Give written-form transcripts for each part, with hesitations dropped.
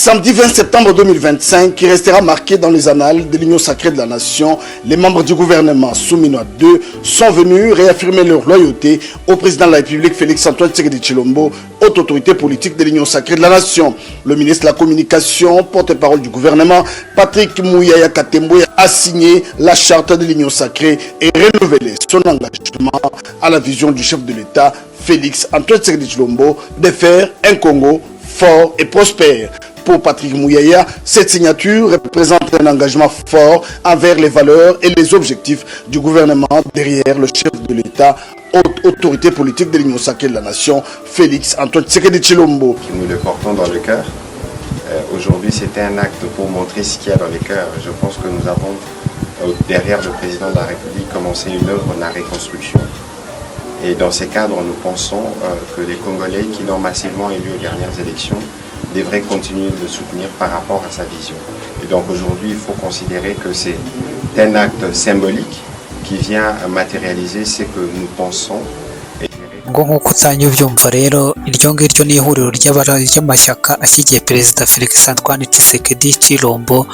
Samedi 20 septembre 2025, qui restera marqué dans les annales de l'Union sacrée de la nation, les membres du gouvernement Souminois II sont venus réaffirmer leur loyauté au président de la République Félix-Antoine Tshisekedi Tshilombo, haute autorité politique de l'Union sacrée de la nation. Le ministre de la Communication, porte-parole du gouvernement, Patrick Mouyaya Katembo, a signé la charte de l'Union sacrée et renouvelé son engagement à la vision du chef de l'État Félix-Antoine Tshisekedi Tshilombo de faire un Congo fort et prospère. Pour Patrick Mouyaya, cette signature représente un engagement fort envers les valeurs et les objectifs du gouvernement derrière le chef de l'État, haute autorité politique de l'Union sacrée de la nation, Félix-Antoine Tshisekedi Tshilombo. Nous le portons dans le cœur. Aujourd'hui, c'était un acte pour montrer ce qu'il y a dans les cœurs. Je pense que nous avons, derrière le président de la République, commencé une œuvre de la reconstruction. Et dans ces cadres, nous pensons que les Congolais qui l'ont massivement élu aux dernières élections devraient continuer de le soutenir par rapport à sa vision. Et donc aujourd'hui, il faut considérer que c'est un acte symbolique qui vient matérialiser ce que nous pensons. ngo nk'uko utangiye ubyumva rero iryo ngiryo ni ihuriro ry'amashyaka ashyigiye perezida Felix Antoine Tshisekedi Tshilombo,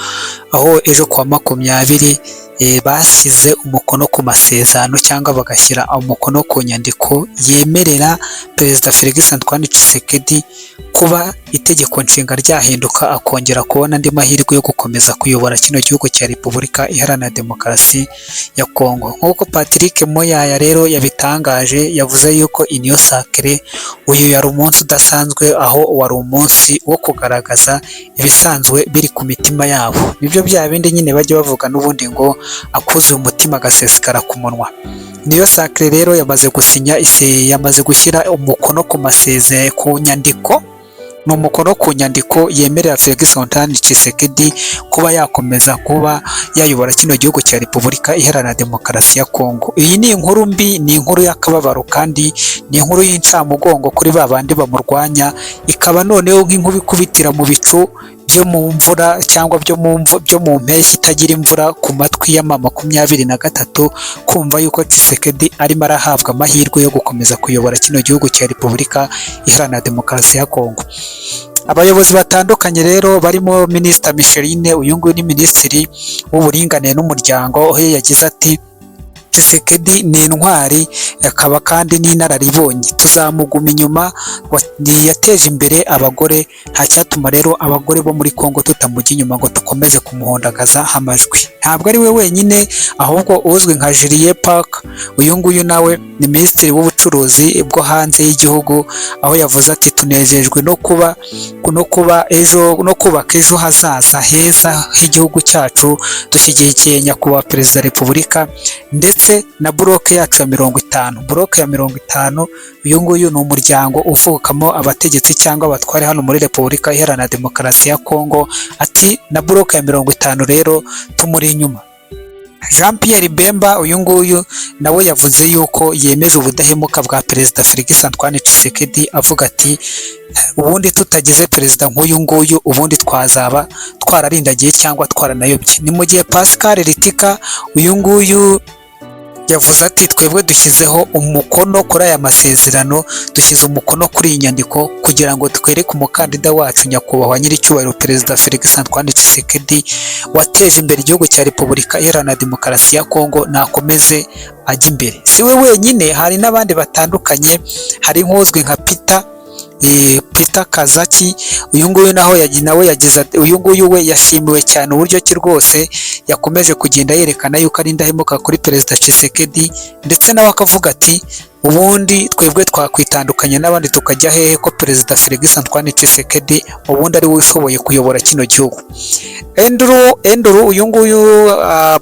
aho ejo kuwa 20 basize umukono ku masezerano cyangwa bagashyira umukono ku nyandiko yemerera perezida Felix Antoine Tshisekedi kuba itegeko nshinga ryahinduka akongera kubona andi mahirwe yo gukomeza kuyobora kino gihugu cya Repubulika Iharanira Demokarasi ya Kongo. Nk'uko Patrick Mouyaya rero yabitangaje, yavuze yuko Union Sacrée uyu yari umunsi udasanzwe, aho wari umunsi wo kugaragaza ibisanzwe biri ku mitima yabo. Nibyo bya bindi nyine bajya bavuga n'ubundi ngo akuze umutima agasesekara ku munwa. Union Sacrée rero yamaze gusinya yamaze gushyira umukono ku masezerano ku nyandiko, ni umukono ku nyandiko yemerera Felix Antoine Tshisekedi kuba yakomeza kuba yayobora kino gihugu cya Repubulika Iharanira Demokarasi ya Kongo. Iyi ni inkuru mbi, ni inkuru y'akababaro kandi ni inkuru y'incamugongo kuri babandi bamurwanya, ikaba noneho nk'inkuba ikubitira mu bicu byo mu mvura cyangwa byo mu mpeshyi itagira imvura ku matwi ya 23 kumva yuko Tshisekedi arimo arahabwa amahirwe yo gukomeza kuyobora kino gihugu cya Repubulika Iharanira Demokarasi ya Kongo. Abayobozi batandukanye rero barimo Minisita Micheline, uyu nguyu ni Minisitiri w'Uburinganire n'Umuryango, aho yagize ati Tshisekedi ni intwari akaba kandi n'inararibonye, tuzamuguma inyuma, yateje imbere abagore, nta cyatuma rero abagore bo muri Kongo tutamujya inyuma ngo dukomeze kumuhondagaza amajwi. Ntabwo ari we wenyine, ahubwo uzwi nka Julien Park, uyu nguyu nawe ni Minisitiri w'Ubucuruzi bwo hanze y'igihugu, aho yavuze ati tunejejwe no kuba ejo no kubaka ejo hazaza heza h'igihugu cyacu, dushyigikiye nyakubahwa Perezida wa Repubulika ndetse na bloke yacu ya 50. Bloke ya 50 uyu nguyu ni umuryango uvukamo abategetsi cyangwa abatware hano muri Repubulika Iharanira Demokarasi ya Kongo. Ati na bloke ya 50 rero tumuri inyuma. Jean Pierre Bemba uyu nguyu nawe yavuze yuko yemeje ubudahemuka bwa perezida Felix Antoine Tshisekedi, avuga ati ubundi tutagize perezida nk'uyu nguyu ubundi twazaba twararindagiye cyangwa twaranayobye. Ni mu gihe Pascal Ritika uyu nguyu yavuze ati twebwe dushyizeho umukono kuri aya masezerano, dushyize umukono kuri iyi nyandiko kugira ngo twereke umukandida wacu nyakubahwa nyiricyubahiro perezida Felix Antoine Tshisekedi wateje imbere igihugu cya Repubulika Iharanira Demokarasi ya Kongo nakomeze ajya imbere. Si we wenyine, hari n'abandi batandukanye, hari nk'uzwi nka Peter Kazaki, uyu nguyu nawe yagize uyu nguyu we yashimiwe cyane uburyo ki rwose yakomeje kugenda yerekana yuko ari indahemuka kuri perezida Tshisekedi, ndetse nawe akavuga ati ubundi twebwe twakwitandukanya n'abandi tukajya hehe ko perezida Felix Antoine Tshisekedi ubundi ari we ushoboye kuyobora kino gihugu. Andrew uyu nguyu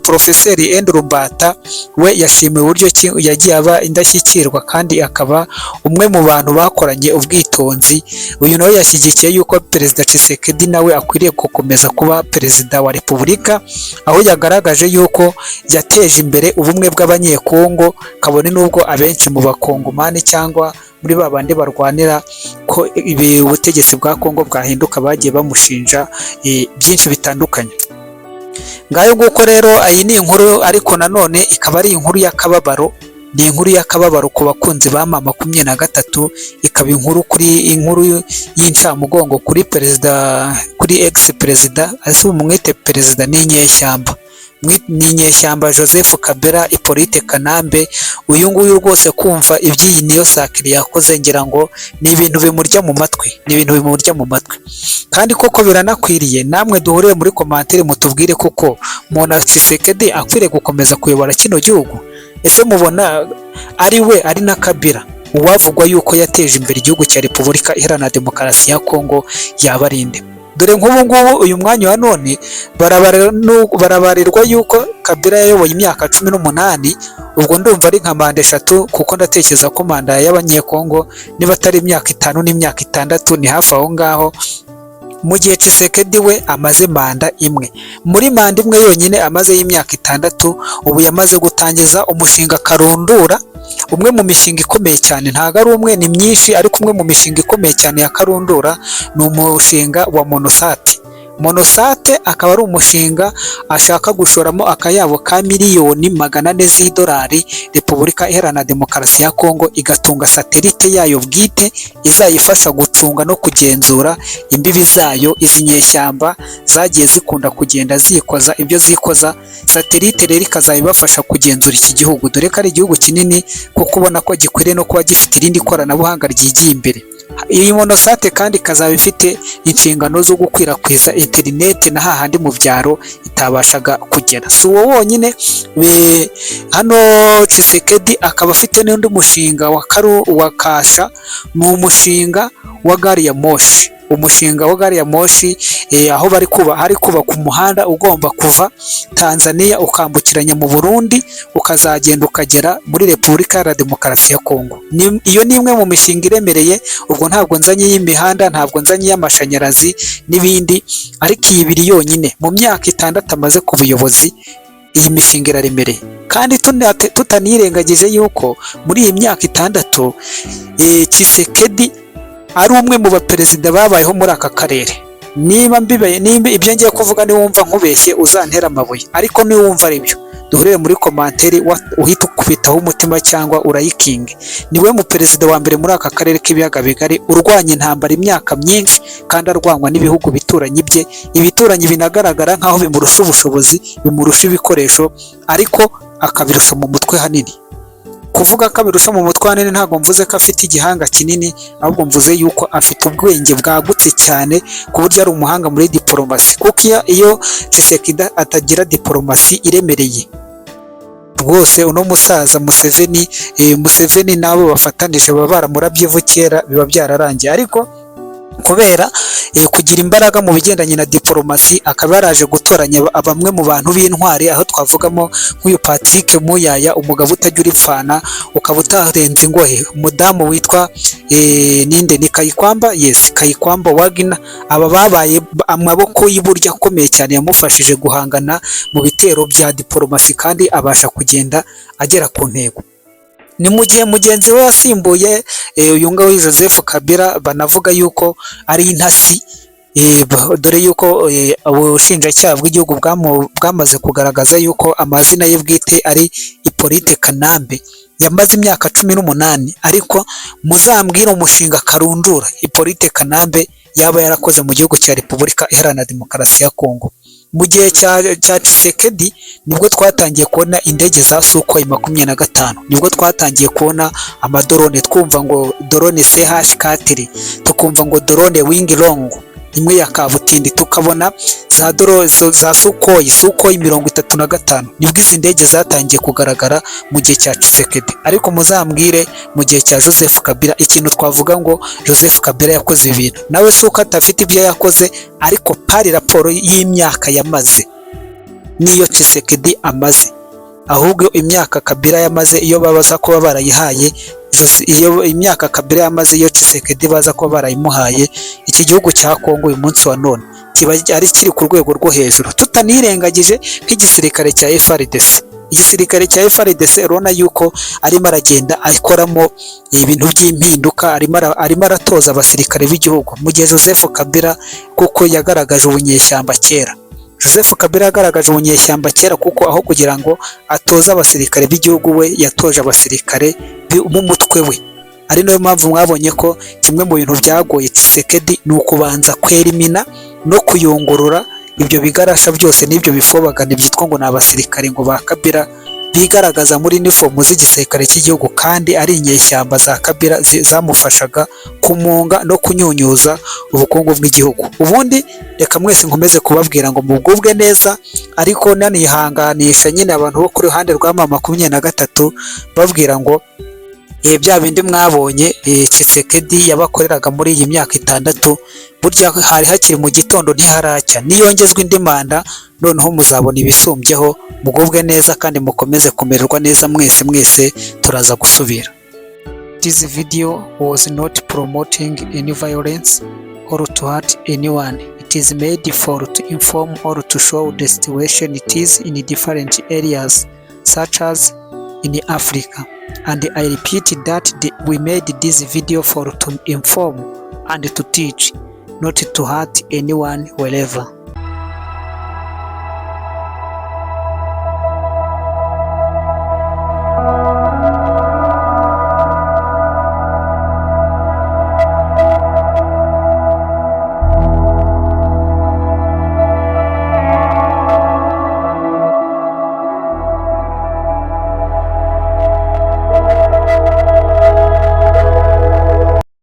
Profeseri Andrew Mbata we yashimiwe uburyo yagiye aba indashyikirwa kandi akaba umwe mu bantu bakoranye ubwitonzi. Uyu nawe yashyigikiye yuko perezida Tshisekedi nawe akwiriye gukomeza kuba perezida wa Repubulika, aho yagaragaje yuko yateje imbere ubumwe bw'abanyekongo, kabone n'ubwo abenshi mu bakongomani cyangwa muri babandi barwanira ko ubutegetsi bwa Kongo bwahinduka bagiye bamushinja byinshi bitandukanye. Ngayo nguko rero iyi ni inkuru, ariko nanone ikaba ari inkuru y'akababaro ni inkuru y'akababaro ku bakunzi ba mama 23, ikaba inkuru y'incamugongo kuri perezida, kuri ex perezida ase umwete perezida n'inyeshyamba Joseph Kabila Hippolyte Kanambe. Uyu nguyu rwose kumva iby'iyi niyo sakiri yakoze ngira ngo ni ibintu bimurya mu matwi, kandi koko biranakwiriye. Namwe duhuriye muri komantere mutubwire koko Mona Tshisekedi akwiriye gukomeza kuyobora kino gihugu. Ese mubona ari we ari na Kabila uwavugwa yuko yateje imbere igihugu cya Repubulika Iharanira Demokarasi ya Kongo yabarinde? Dore nk'ubu ngubu uyu mwanya wa none barabarirwa yuko Kabila yayoboye imyaka 18, ubwo ndumva ari nka manda 3, kuko ndatekereza ko manda y'abanyekongo niba atari imyaka 5 n'imyaka 6 ni hafi aho ngaho, mu gihe Tshisekedi we amaze manda imwe. Muri manda imwe yonyine amaze y'imyaka 6, ubu yamaze gutangiza umushinga Karundura, umwe mu mishinga ikomeye cyane, ntago ari umwe ni myinshi, ariko umwe mu mishinga ikomeye cyane ya Karundura ni umushinga wa Monosate. Akaba ari umushinga ashaka gushoramo akayabo ka miliyoni 400 z'idolari. Repubulika Iharanira Demokarasi ya Kongo igatunga satelite yayo bwite izayifasha gucunga no kugenzura imbibi zayo. Izi nyeshyamba zagiye zikunda kugenda zikoza ibyo zikoza, satelite rero ikazayibafasha kugenzura iki gihugu, dore ko ari igihugu kinini kuko ubona ko gikwiriye no kuba gifite irindi koranabuhanga ryigiye imbere. Iyi Monosate kandi ikazaba ifite inshingano zo gukwirakwiza interineti na hahandi mu byaro itabashaga kugera. Si uwo wonyine, hano Tshisekedi akaba afite n'undi mushinga wa Kasha, ni umushinga wa gari ya moshi. Umushinga wa gari ya moshi aho hari kubaka umuhanda ugomba kuva Tanzania ukambukiranya mu Burundi ukazagenda ukagera muri Repubulika ya Demokarasi ya Kongo. Iyo ni imwe mu mishinga iremereye, ubwo ntabwo nzanye y'imihanda, ntabwo nzanye y'amashanyarazi n'ibindi, ariko iyi ibiri yonyine mu myaka 6 amaze ku buyobozi, iyi mishinga iraremereye. Kandi tutanirengagije yuko muri iyi myaka 6 Tshisekedi ari umwe mu baperezida babayeho muri aka karere. Niba ibyo ngiye kuvuga niwumva nkubeshye uzantera amabuye, ariko niwumva ari byo duhurire muri komantere uhita ukubitaho umutima cyangwa urayikinge. Niwe mu perezida wa mbere muri aka karere k'ibiyaga bigari urwanya intambara imyaka myinshi, kandi arwanywa n'ibihugu bituranyi bye. Ibituranyi binagaragara nkaho bimurusha ubushobozi, bimurusha ibikoresho, ariko akabirusha mu mutwe hanini. Kuvuga ko abirusha mu mutwe hanini ntabwo mvuze ko afite igihanga kinini, ahubwo mvuze yuko afite ubwenge bwagutse cyane ku buryo ari umuhanga muri diplomasi. Kuko iyo Tshisekedi atagira diplomasi iremereye, rwose uno musaza Museveni nabo bafatanije baba baramurabye ivu kera, biba byararangiye. Ariko kubera kugira imbaraga mu bigendanye na diplomasi, akaba yaraje gutoranya bamwe mu bantu b'intwari, aho twavugamo nk'uyu Patrick Muyaya, umugabo utagira ipfana, ukaba utarenze ingohe, umudamu witwa ninde ni Kayikwamba Wagner. Aba babaye amaboko y'iburyo akomeye cyane, yamufashije guhangana mu bitero bya diplomasi, kandi abasha kugenda agera ku ntego. Ni mu gihe mugenzi we yasimbuye uyu ngabo Joseph Kabila banavuga yuko ari intasi, dore yuko ubushinjacyaha bw'igihugu bwamaze kugaragaza yuko amazina ye bwite ari Hippolyte Kanambe. Yamaze imyaka 18, ariko muzambwira umushinga Karundura Hippolyte Kanambe yaba yarakoze mu gihugu cya Repubulika Iharanira Demokarasi ya Kongo. Mu gihe cya Tshisekedi nibwo twatangiye kubona indege za Sukhoi 25, nibwo twatangiye kubona amadorone, twumva ngo drone CH4, tukumva ngo drone Wing Long imwe ya kabutindi, tukabona za Sukhoi 35. Nibwo izi ndege zatangiye kugaragara mu gihe cya Tshisekedi. Ariko muzambwire mu gihe cya Joseph Kabila ikintu twavuga ngo Joseph Kabila yakoze ibintu, nawe suko atafite ibyo yakoze, ariko pari raporo y'imyaka yamaze niyo Tshisekedi amaze. Ahubwo imyaka Kabila yamaze iyo babaza kuba barayihaye, iyo imyaka Kabila yamaze iyo Tshisekedi baza kuba barayimuhaye, iki gihugu cya Kongo uyu munsi wa none kiba ari kiri ku rwego rwo hejuru. Tutanirengagije nk'igisirikare cya FARDC. Igisirikare cya FARDC urabona yuko arimo aragenda akoramo ibintu by'impinduka, arimo aratoza abasirikare b'igihugu, mu gihe Joseph Kabila kuko yagaragaje ubunyeshyamba kera. Joseph Kabila yagaragaje ubunyeshyamba kera, kuko aho kugira ngo atoze abasirikare b'igihugu we yatoje abasirikare b'umutwe we. Ari nayo mpamvu mwabonye ko kimwe mu bintu byagoye Tshisekedi ni ukubanza kwerimina no kuyungurura ibyo bigarasha byose n'ibyo bifobagana byitwa ngo ni abasirikare ngo ba Kabila, bigaragaza muri uniform z'igisirikare cy'igihugu, kandi ari inyeshyamba za Kabila zamufashaga kumunga no kunyunyuza ubukungu bw'igihugu. Ubundi reka mwese nkomeze kubabwira ngo mugubwe neza, ariko nanihanganisha nyine abantu bo kuri ruhande rwa mama 23 babwira ngo bya bindi mwabonye Tshisekedi yabakoreraga muri iyi myaka 6, burya hari hakiri mu gitondo ntiharacya, niyongezwa indi manda noneho muzabona ibisumbyeho. Mugubwe neza kandi mukomeze kumererwa neza mwese, turaza gusubira. This video was not promoting any violence or to hurt anyone. It is made for to inform or to show the situation it is in different areas such as in Africa. And I repeat that we made this video for to inform and to teach, not to hurt anyone wherever.